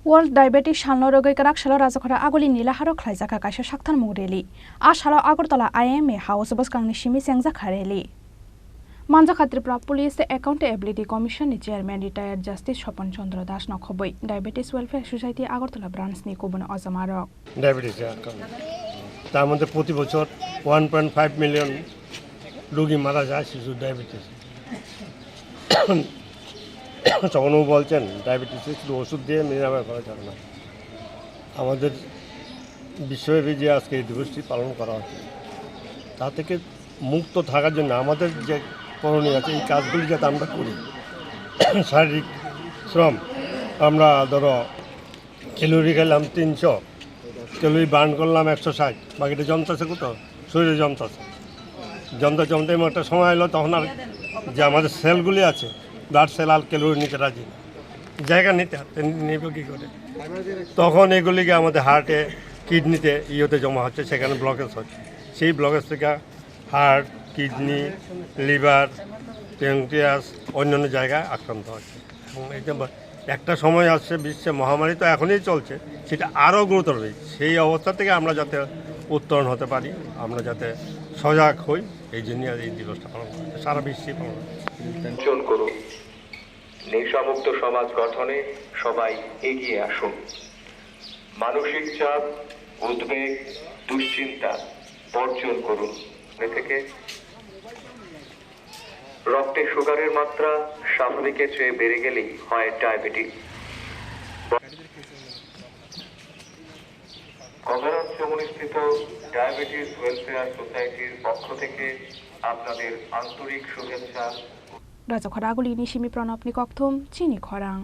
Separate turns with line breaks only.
World Diabetes Salno Rugwi Karak Shalo Rajakhor Agulini Laharo khlaijakha Kaisa Saktharmung rally. Shalo Agortala IMA House Boskang Shimi Sengjakha rally. Manjakha Tripura Police Accountability Commission ni Chairman Retired Justice Shopon Chandra Das Nokhoboi Diabetes Welfare Society Agortala Branch ni Kobon Ozamarok.
Diabetes তার মধ্যে প্রতি বছর 1.5 million রোগী মারা যায় শিশু diabetes. তখনও বলছেন ডায়াবেটিসে শুধু ওষুধ দিয়ে নিরাময় করা যাবে না। আমাদের বিশ্বব্যাপী যে আজকে এই দিবসটি পালন করা হচ্ছে তা থেকে মুক্ত থাকার জন্য আমাদের যে করণীয় আছে এই কাজগুলি যাতে আমরা করি। শারীরিক শ্রম আমরা ধরো ক্যালোরি খেলাম 300, ক্যালোরি বার্ন করলাম 160, বাকিটা জমতেছে কোথাও শরীরে জমতে এমন একটা সময় এলো তখন আর যে আমাদের সেলগুলি আছে ব্লাড সেল আর ক্যালোরি নিতে রাজি না, জায়গা নিতে নেবে কী করে, তখন এগুলিকে আমাদের হার্টে কিডনিতে ইয়েতে জমা হচ্ছে, সেখানে ব্লকেজ হচ্ছে। সেই ব্লকেজ থেকে হার্ট, কিডনি, লিভার, প্যানক্রিয়াস অন্যান্য জায়গায় আক্রান্ত হচ্ছে। এবং এটা একটা সময় আসছে বিশ্বে মহামারী তো এখনই চলছে, সেটা আরও গুরুতর হয়েছে। সেই অবস্থা থেকে আমরা যাতে উত্তরণ হতে পারি, আমরা যাতে সজাগ হই, এই জন্য এই দিবসটা পালন করি, সারা বিশ্বে পালন
করুন। নেশামুক্ত সমাজ গঠনে সবাই এগিয়ে আসুন। মানসিক চাপ, উদ্বেগ, দুশ্চিন্তা বর্জন করুন। এ থেকে রক্তে সুগারের মাত্রা স্বাভাবিকের চেয়ে বেড়ে গেলেই হয় ডায়াবেটিস। স্থিত ডায়াবেটিস ওয়েলফেয়ার সোসাইটির পক্ষ থেকে আপনাদের আন্তরিক শুভেচ্ছা।
Rajakhor Agulini Shimi Pranop Nikokthum Chini Khorang.